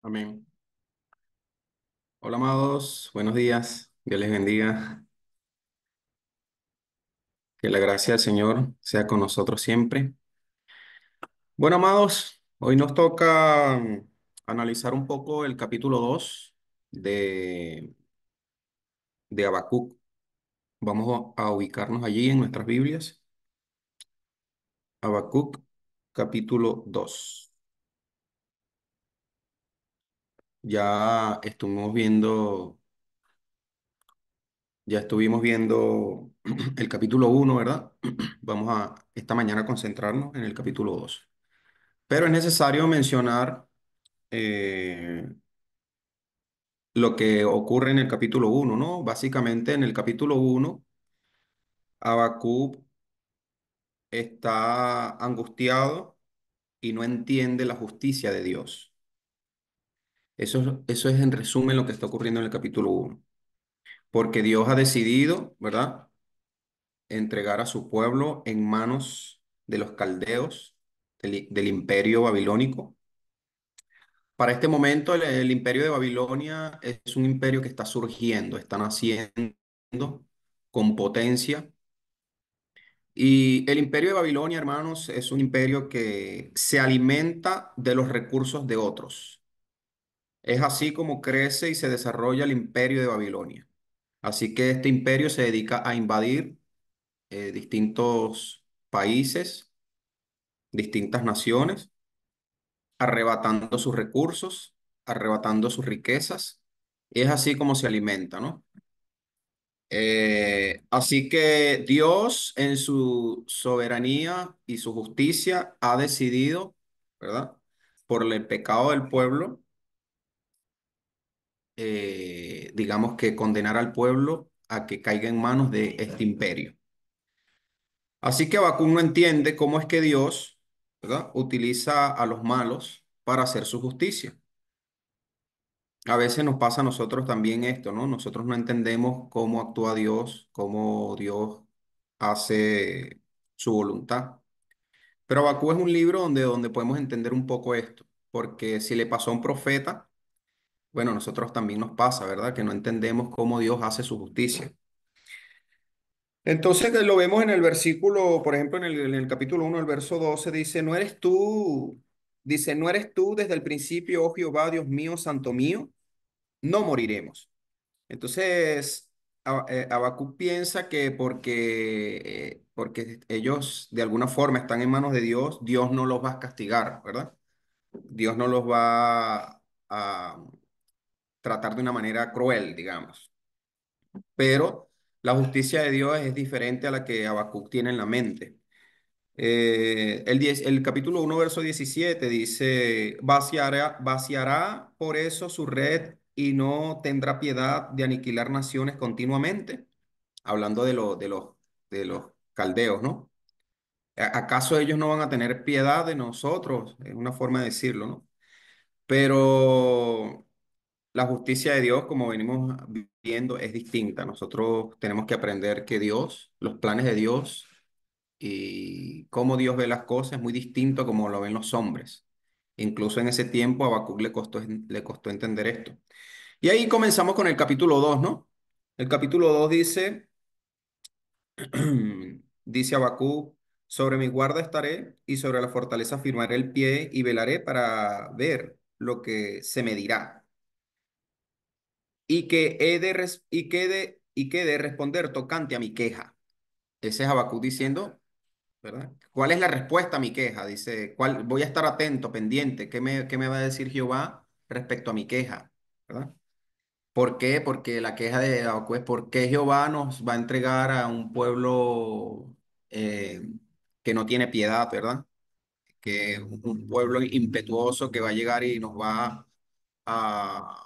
Amén. Hola, amados, buenos días. Dios les bendiga. Que la gracia del Señor sea con nosotros siempre. Bueno, amados, hoy nos toca analizar un poco el capítulo 2 de Habacuc. Vamos a ubicarnos allí en nuestras Biblias. Habacuc, capítulo 2. Ya estuvimos viendo el capítulo 1, ¿verdad? Vamos a esta mañana concentrarnos en el capítulo 2. Pero es necesario mencionar eh, lo que ocurre en el capítulo uno, ¿no? Básicamente en el capítulo uno, Habacuc está angustiado y no entiende la justicia de Dios. Eso es en resumen lo que está ocurriendo en el capítulo uno. Porque Dios ha decidido, ¿verdad?, entregar a su pueblo en manos de los caldeos, del imperio babilónico. Para este momento, el imperio de Babilonia es un imperio que está surgiendo, está naciendo con potencia. Y el imperio de Babilonia, hermanos, es un imperio que se alimenta de los recursos de otros. Es así como crece y se desarrolla el imperio de Babilonia. Así que este imperio se dedica a invadir distintos países, distintas naciones, arrebatando sus recursos, arrebatando sus riquezas. Y es así como se alimenta, ¿no? Así que Dios en su soberanía y su justicia ha decidido, ¿verdad? Por el pecado del pueblo, digamos que condenar al pueblo a que caiga en manos de este imperio. Así que Habacuc no entiende cómo es que Dios, ¿verdad?, utiliza a los malos para hacer su justicia. A veces nos pasa a nosotros también esto, ¿no? Nosotros no entendemos cómo actúa Dios, cómo Dios hace su voluntad. Pero Habacuc es un libro donde podemos entender un poco esto, porque si le pasó a un profeta, bueno, a nosotros también nos pasa, ¿verdad? Que no entendemos cómo Dios hace su justicia. Entonces lo vemos en el versículo, por ejemplo, en el capítulo 1, el verso 12, dice, no eres tú desde el principio, oh Jehová, Dios mío, santo mío, no moriremos. Entonces, Habacuc piensa que porque ellos de alguna forma están en manos de Dios, Dios no los va a castigar, ¿verdad? Dios no los va a tratar de una manera cruel, digamos. Pero la justicia de Dios es diferente a la que Habacuc tiene en la mente. El capítulo 1 verso 17 dice, vaciará por eso su red y no tendrá piedad de aniquilar naciones continuamente, hablando de los caldeos, ¿no? ¿Acaso ellos no van a tener piedad de nosotros? Es una forma de decirlo, ¿no? Pero la justicia de Dios, como venimos viendo, es distinta. Nosotros tenemos que aprender que Dios, los planes de Dios y cómo Dios ve las cosas es muy distinto a como lo ven los hombres. Incluso en ese tiempo a Habacuc le costó entender esto. Y ahí comenzamos con el capítulo 2, ¿no? El capítulo 2 dice, dice Habacuc, sobre mi guarda estaré y sobre la fortaleza firmaré el pie y velaré para ver lo que se me dirá. Y que he de responder tocante a mi queja. Ese es Habacuc diciendo, ¿verdad? ¿Cuál es la respuesta a mi queja? Dice, voy a estar atento, pendiente. ¿Qué me va a decir Jehová respecto a mi queja? ¿Verdad? ¿Por qué? Porque la queja de Habacuc es ¿por qué Jehová nos va a entregar a un pueblo eh, que no tiene piedad, ¿verdad? Que es un pueblo impetuoso que va a llegar y nos va a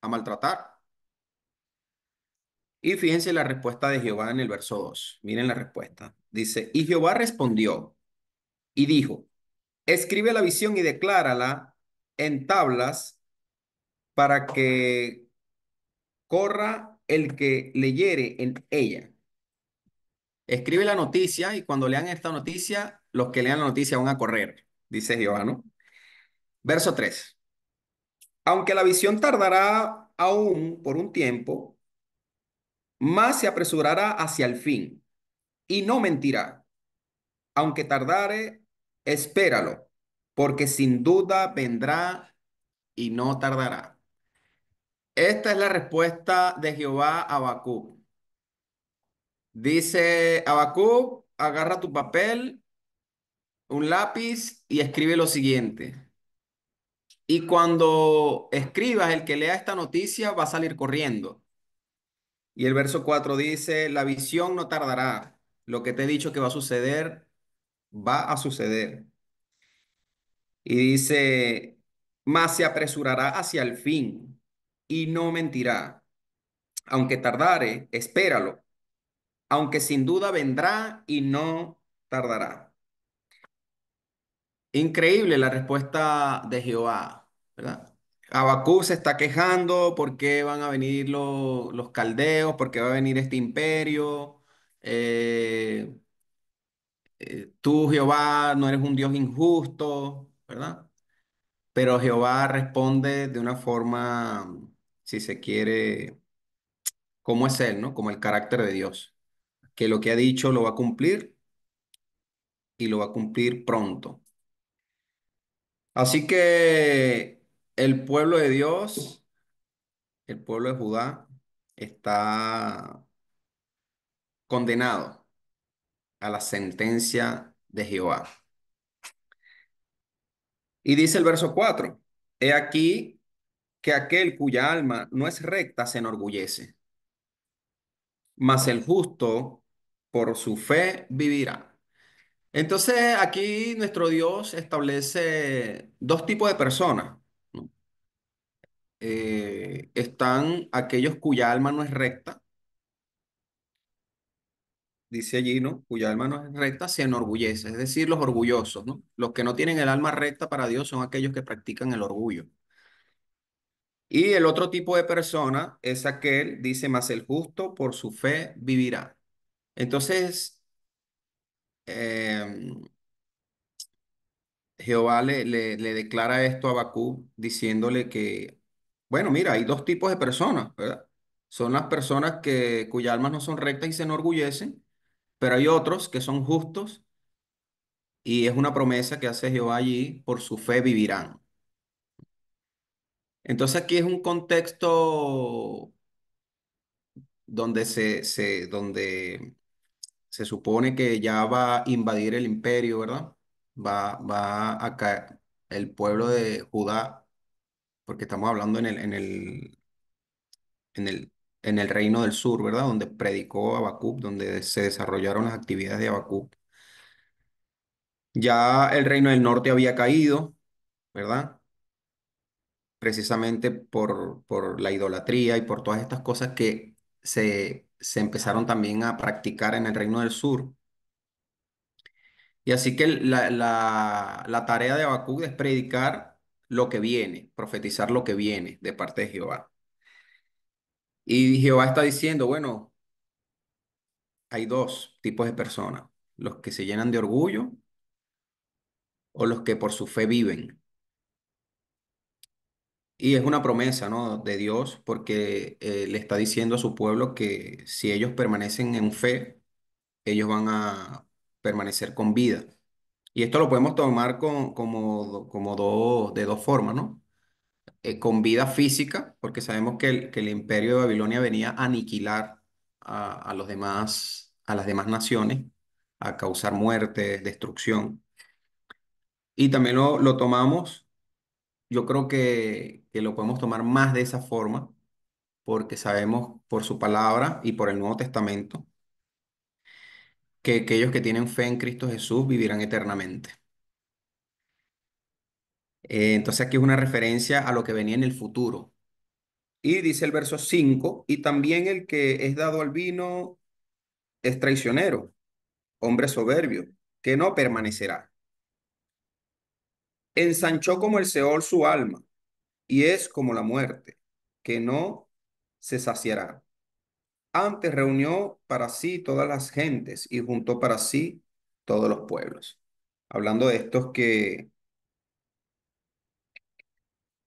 maltratar. Y fíjense la respuesta de Jehová en el verso 2. Miren la respuesta. Dice, y Jehová respondió y dijo, escribe la visión y declárala en tablas para que corra el que leyere en ella. Escribe la noticia y cuando lean esta noticia, los que lean la noticia van a correr, dice Jehová, ¿no? Verso 3. Aunque la visión tardará aún por un tiempo, más se apresurará hacia el fin y no mentirá. Aunque tardare, espéralo, porque sin duda vendrá y no tardará. Esta es la respuesta de Jehová a Habacuc. Dice Habacuc, agarra tu papel, un lápiz y escribe lo siguiente. Y cuando escribas, el que lea esta noticia va a salir corriendo. Y el verso 4 dice, la visión no tardará. Lo que te he dicho que va a suceder. Y dice, mas se apresurará hacia el fin y no mentirá. Aunque tardare, espéralo. Aunque sin duda vendrá y no tardará. Increíble la respuesta de Jehová, ¿verdad? Habacuc se está quejando por qué van a venir los caldeos, por qué va a venir este imperio. Eh, Tú, Jehová, no eres un Dios injusto, ¿verdad? Pero Jehová responde de una forma, si se quiere, como es Él, ¿no? Como el carácter de Dios, que lo que ha dicho lo va a cumplir y lo va a cumplir pronto. Así que el pueblo de Dios, el pueblo de Judá, está condenado a la sentencia de Jehová. Y dice el verso 4: he aquí que aquel cuya alma no es recta se enorgullece, mas el justo por su fe vivirá. Entonces aquí nuestro Dios establece dos tipos de personas, ¿no? Están aquellos cuya alma no es recta, dice allí, ¿no? Cuya alma no es recta se enorgullece, es decir, los orgullosos, ¿no? Los que no tienen el alma recta para Dios son aquellos que practican el orgullo. Y el otro tipo de persona es aquel, dice, mas el justo por su fe vivirá. Entonces, eh, Jehová le declara esto a Habacuc diciéndole que, bueno, mira, hay dos tipos de personas, ¿verdad? Son las personas cuyas almas no son rectas y se enorgullecen, pero hay otros que son justos y es una promesa que hace Jehová allí, por su fe vivirán. Entonces aquí es un contexto donde donde se supone que ya va a invadir el imperio, ¿verdad? Va a caer el pueblo de Judá, porque estamos hablando en en el reino del sur, ¿verdad? Donde predicó Habacuc, donde se desarrollaron las actividades de Habacuc. Ya el reino del norte había caído, ¿verdad? Precisamente por la idolatría y por todas estas cosas que se empezaron también a practicar en el reino del sur. Y así que la tarea de Habacuc es predicar lo que viene, profetizar lo que viene de parte de Jehová. Y Jehová está diciendo, bueno, hay dos tipos de personas, los que se llenan de orgullo o los que por su fe viven. Y es una promesa, ¿no? De Dios, porque le está diciendo a su pueblo que si ellos permanecen en fe, ellos van a permanecer con vida. Y esto lo podemos tomar de dos formas, ¿no? Con vida física, porque sabemos que que el imperio de Babilonia venía a aniquilar a a las demás naciones, a causar muerte, destrucción. Y también lo tomamos, yo creo que lo podemos tomar más de esa forma, porque sabemos por su palabra y por el Nuevo Testamento que aquellos que tienen fe en Cristo Jesús vivirán eternamente. Entonces aquí es una referencia a lo que venía en el futuro. Y dice el verso 5: y también el que es dado al vino es traicionero, hombre soberbio, que no permanecerá. Ensanchó como el Seol su alma, y es como la muerte, que no se saciará. Antes reunió para sí todas las gentes y juntó para sí todos los pueblos. Hablando de estos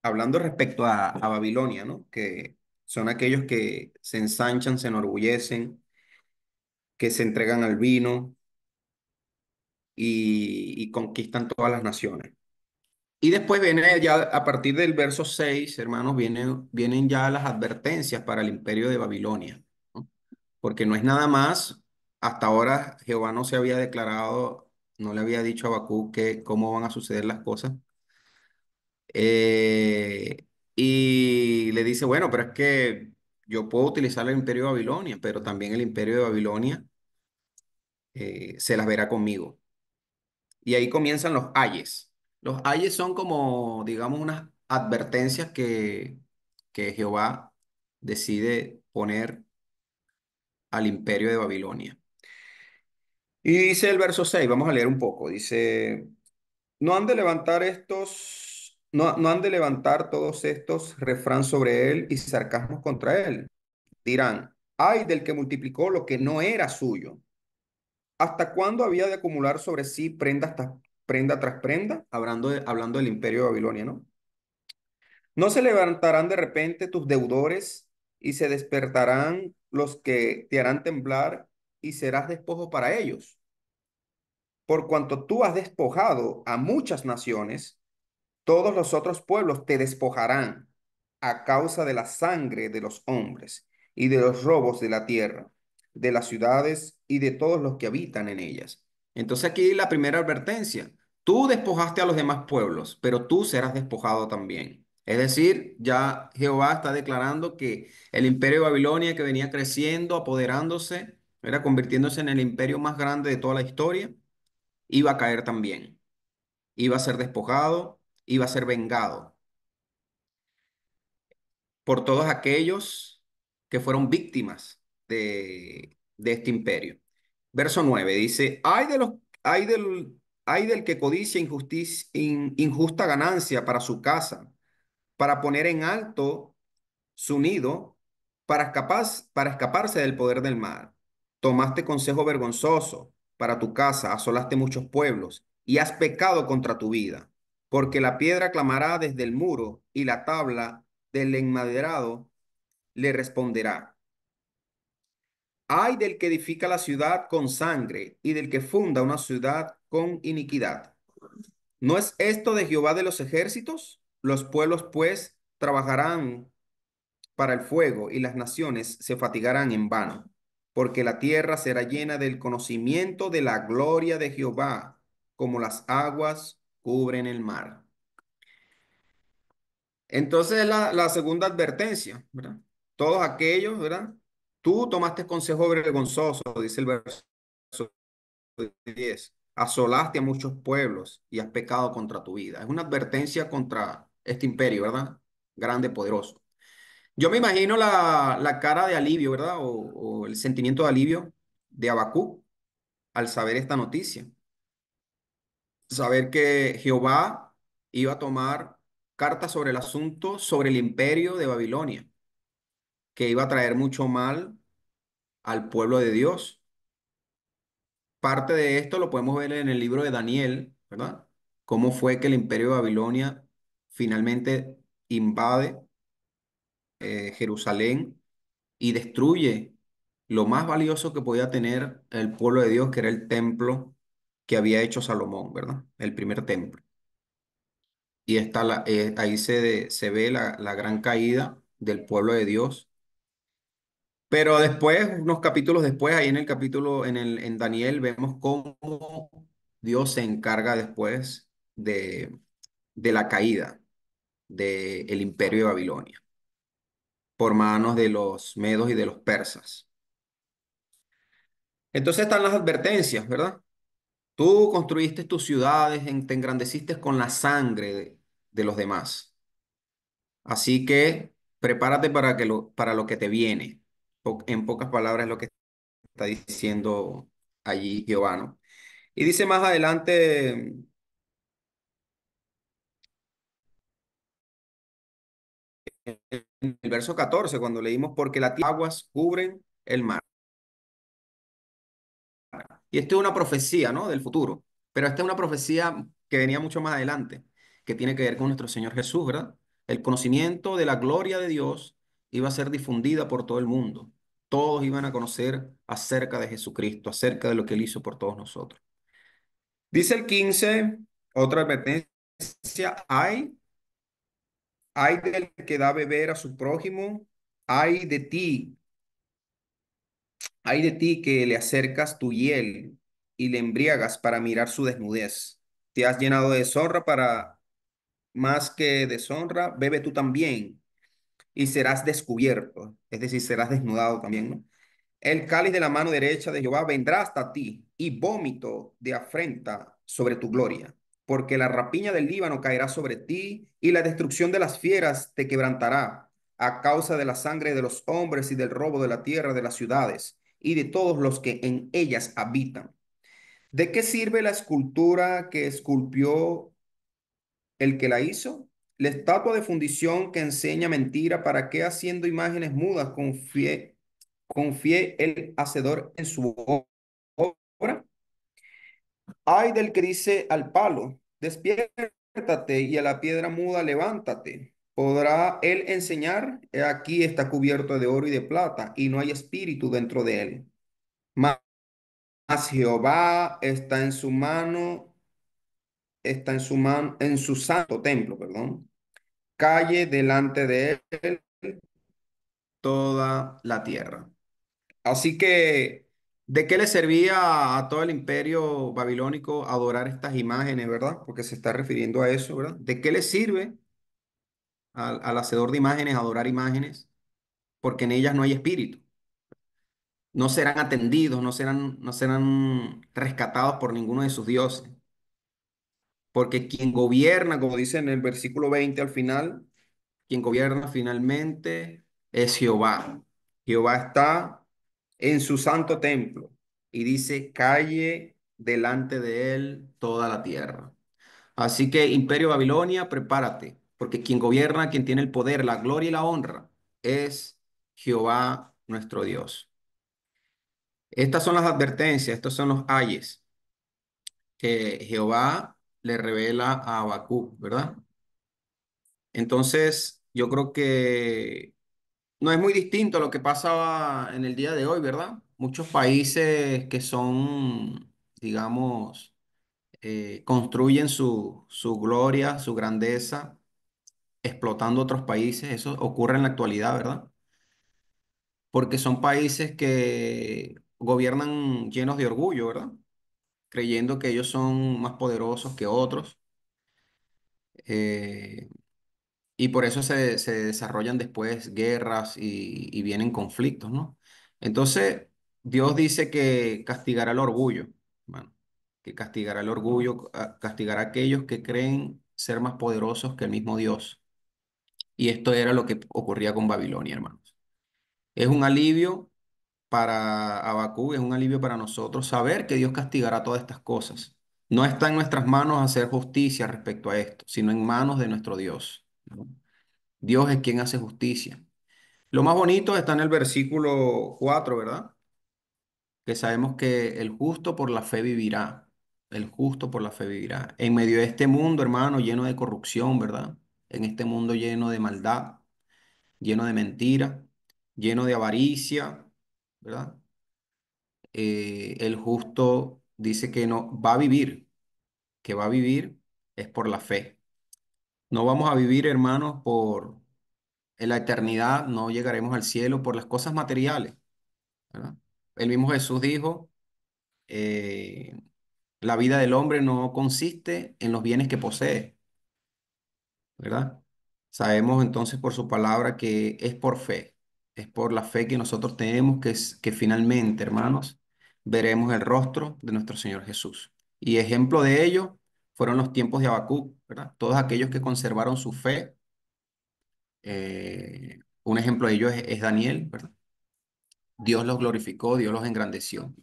hablando respecto a Babilonia, ¿no? Que son aquellos que se ensanchan, se enorgullecen, que se entregan al vino y conquistan todas las naciones. Y después viene ya a partir del verso 6 hermanos, vienen ya las advertencias para el imperio de Babilonia, ¿no? Porque no es nada más, hasta ahora Jehová no se había declarado, no le había dicho a Habacuc que cómo van a suceder las cosas. Eh, y le dice, bueno, pero es que yo puedo utilizar el imperio de Babilonia, pero también el imperio de Babilonia se las verá conmigo. Y ahí comienzan los ayes. Los ayes son como, digamos, unas advertencias que Jehová decide poner al imperio de Babilonia. Y dice el verso 6, vamos a leer un poco. Dice, no han de levantar no han de levantar todos estos refrán sobre él y sarcasmos contra él. Dirán, ay del que multiplicó lo que no era suyo. ¿Hasta cuándo había de acumular sobre sí prenda tras prenda? Hablando del imperio de Babilonia, ¿no? No se levantarán de repente tus deudores y se despertarán los que te harán temblar y serás despojo para ellos. Por cuanto tú has despojado a muchas naciones, todos los otros pueblos te despojarán a causa de la sangre de los hombres y de los robos de la tierra, de las ciudades y de todos los que habitan en ellas. Entonces aquí la primera advertencia, tú despojaste a los demás pueblos, pero tú serás despojado también. Es decir, ya Jehová está declarando que el imperio de Babilonia que venía creciendo, apoderándose, era convirtiéndose en el imperio más grande de toda la historia, iba a caer también, iba a ser despojado, iba a ser vengado por todos aquellos que fueron víctimas de este imperio. Verso 9 dice, hay del que codicia injusta ganancia para su casa, para poner en alto su nido, para escaparse del poder del mar. Tomaste consejo vergonzoso para tu casa, asolaste muchos pueblos y has pecado contra tu vida, porque la piedra clamará desde el muro y la tabla del enmaderado le responderá. Ay del que edifica la ciudad con sangre y del que funda una ciudad con iniquidad. ¿No es esto de Jehová de los ejércitos? Los pueblos pues trabajarán para el fuego y las naciones se fatigarán en vano, porque la tierra será llena del conocimiento de la gloria de Jehová, como las aguas cubren el mar. Entonces la segunda advertencia, ¿verdad? Todos aquellos, ¿verdad? Tú tomaste consejo vergonzoso, dice el verso 10. Asolaste a muchos pueblos y has pecado contra tu vida. Es una advertencia contra este imperio, ¿verdad? Grande, poderoso. Yo me imagino la cara de alivio, ¿verdad? O el sentimiento de alivio de Habacuc al saber esta noticia. Saber que Jehová iba a tomar cartas sobre el asunto, sobre el imperio de Babilonia, que iba a traer mucho mal al pueblo de Dios. Parte de esto lo podemos ver en el libro de Daniel, ¿verdad? Cómo fue que el imperio de Babilonia finalmente invade Jerusalén y destruye lo más valioso que podía tener el pueblo de Dios, que era el templo que había hecho Salomón, ¿verdad? El primer templo. Y ahí se ve la gran caída del pueblo de Dios. Pero después, unos capítulos después, ahí en el capítulo, en Daniel, vemos cómo Dios se encarga después de la caída del imperio de Babilonia por manos de los medos y de los persas. Entonces están las advertencias, ¿verdad? Tú construiste tus ciudades, te engrandeciste con la sangre de los demás. Así que prepárate para lo que te viene. En pocas palabras es lo que está diciendo allí Jehová, ¿no? Y dice más adelante, en el verso 14, cuando leímos, porque las aguas cubren el mar. Y esto es una profecía, ¿no? Del futuro. Pero esta es una profecía que venía mucho más adelante, que tiene que ver con nuestro Señor Jesús, ¿verdad? El conocimiento de la gloria de Dios iba a ser difundida por todo el mundo. Todos iban a conocer acerca de Jesucristo, acerca de lo que Él hizo por todos nosotros. Dice el 15, otra advertencia, hay del que da beber a su prójimo, hay de ti, hay de ti que le acercas tu hiel y le embriagas para mirar su desnudez. Te has llenado de deshonra para más que deshonra, bebe tú también y serás descubierto, es decir, serás desnudado también, ¿no? El cáliz de la mano derecha de Jehová vendrá hasta ti y vómito de afrenta sobre tu gloria, porque la rapiña del Líbano caerá sobre ti y la destrucción de las fieras te quebrantará a causa de la sangre de los hombres y del robo de la tierra de las ciudades y de todos los que en ellas habitan. ¿De qué sirve la escultura que esculpió el que la hizo? La estatua de fundición que enseña mentira, ¿para qué haciendo imágenes mudas confíe el hacedor en su obra? Ay del que dice al palo, despiértate, y a la piedra muda, levántate. ¿Podrá él enseñar? He aquí está cubierto de oro y de plata, y no hay espíritu dentro de él. Mas Jehová está en su mano, está en su mano, en su santo templo, perdón. Calle delante de él toda la tierra. Así que, ¿de qué le servía a todo el imperio babilónico adorar estas imágenes, verdad? Porque se está refiriendo a eso, ¿verdad? ¿De qué le sirve al hacedor de imágenes adorar imágenes? Porque en ellas no hay espíritu. No serán atendidos, no serán rescatados por ninguno de sus dioses. Porque quien gobierna, como dice en el versículo 20 al final, quien gobierna finalmente es Jehová. Jehová está en su santo templo y dice, calle delante de él toda la tierra. Así que, Imperio Babilonia, prepárate, porque quien gobierna, quien tiene el poder, la gloria y la honra es Jehová nuestro Dios. Estas son las advertencias, estos son los ayes que Jehová le revela a Habacuc, ¿verdad? Entonces, yo creo que no es muy distinto a lo que pasaba en el día de hoy, ¿verdad? Muchos países que son, digamos, construyen su gloria, su grandeza, explotando otros países. Eso ocurre en la actualidad, ¿verdad? Porque son países que gobiernan llenos de orgullo, ¿verdad? Creyendo que ellos son más poderosos que otros. eh, Y por eso se desarrollan después guerras y vienen conflictos, ¿no? Entonces, Dios dice que castigará el orgullo, hermano, que castigará el orgullo, castigará a aquellos que creen ser más poderosos que el mismo Dios. Y esto era lo que ocurría con Babilonia, hermanos. Es un alivio para Habacuc, es un alivio para nosotros saber que Dios castigará todas estas cosas. No está en nuestras manos hacer justicia respecto a esto, sino en manos de nuestro Dios, ¿no? Dios es quien hace justicia. Lo más bonito está en el versículo 4, ¿verdad? Que sabemos que el justo por la fe vivirá. El justo por la fe vivirá. En medio de este mundo, hermano, lleno de corrupción, ¿verdad? En este mundo lleno de maldad, lleno de mentira, lleno de avaricia, ¿verdad? El justo dice que no va a vivir, que va a vivir es por la fe. No vamos a vivir, hermanos, por en la eternidad, no llegaremos al cielo por las cosas materiales, ¿verdad? El mismo Jesús dijo, eh, la vida del hombre no consiste en los bienes que posee, ¿verdad? Sabemos entonces por su palabra que es por fe, es por la fe que nosotros tenemos que finalmente, hermanos, veremos el rostro de nuestro Señor Jesús. Y ejemplo de ello fueron los tiempos de Habacuc, ¿verdad? Todos aquellos que conservaron su fe, un ejemplo de ello es Daniel, ¿verdad? Dios los glorificó, Dios los engrandeció.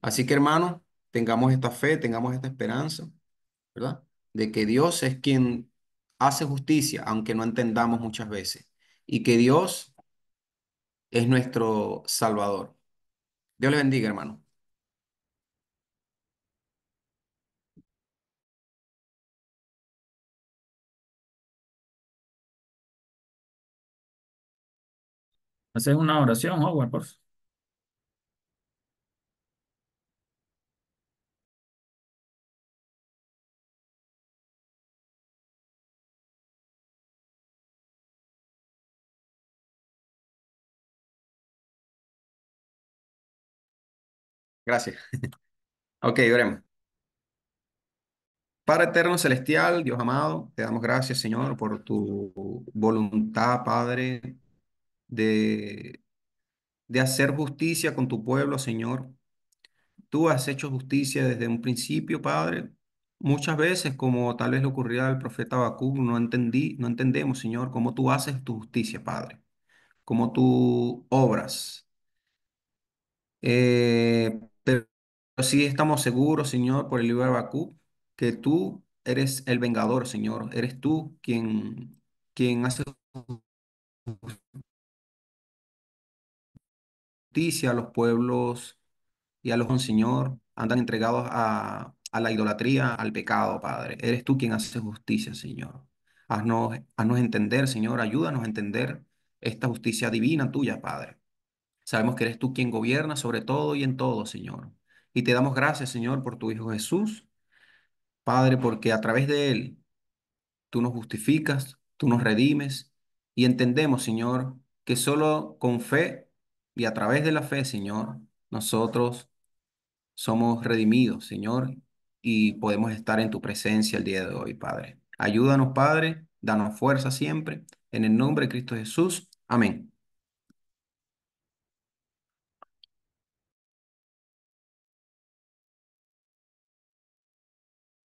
Así que, hermanos, tengamos esta fe, tengamos esta esperanza, ¿verdad? De que Dios es quien hace justicia, aunque no entendamos muchas veces, y que Dios es nuestro Salvador. Dios les bendiga, hermano. Haces una oración, Howard, por favor. Gracias. Ok, oremos. Padre eterno celestial, Dios amado, te damos gracias, Señor, por tu voluntad, Padre, de, de hacer justicia con tu pueblo, Señor. Tú has hecho justicia desde un principio, Padre. Muchas veces, como tal vez le ocurría al profeta Habacuc, no entendemos, Señor, cómo tú haces tu justicia, Padre, cómo tú obras. Pero sí estamos seguros, Señor, por el libro de Habacuc, que tú eres el vengador, Señor. Eres tú quien hace justicia a los pueblos y a los Señor, andan entregados a la idolatría, al pecado, Padre. Eres tú quien hace justicia, Señor. Haznos entender, Señor, ayúdanos a entender esta justicia divina tuya, Padre. Sabemos que eres tú quien gobierna sobre todo y en todo, Señor. Y te damos gracias, Señor, por tu Hijo Jesús, Padre, porque a través de él tú nos justificas, tú nos redimes y entendemos, Señor, que solo con fe y a través de la fe, Señor, nosotros somos redimidos, Señor, y podemos estar en tu presencia el día de hoy, Padre. Ayúdanos, Padre, danos fuerza siempre. En el nombre de Cristo Jesús. Amén.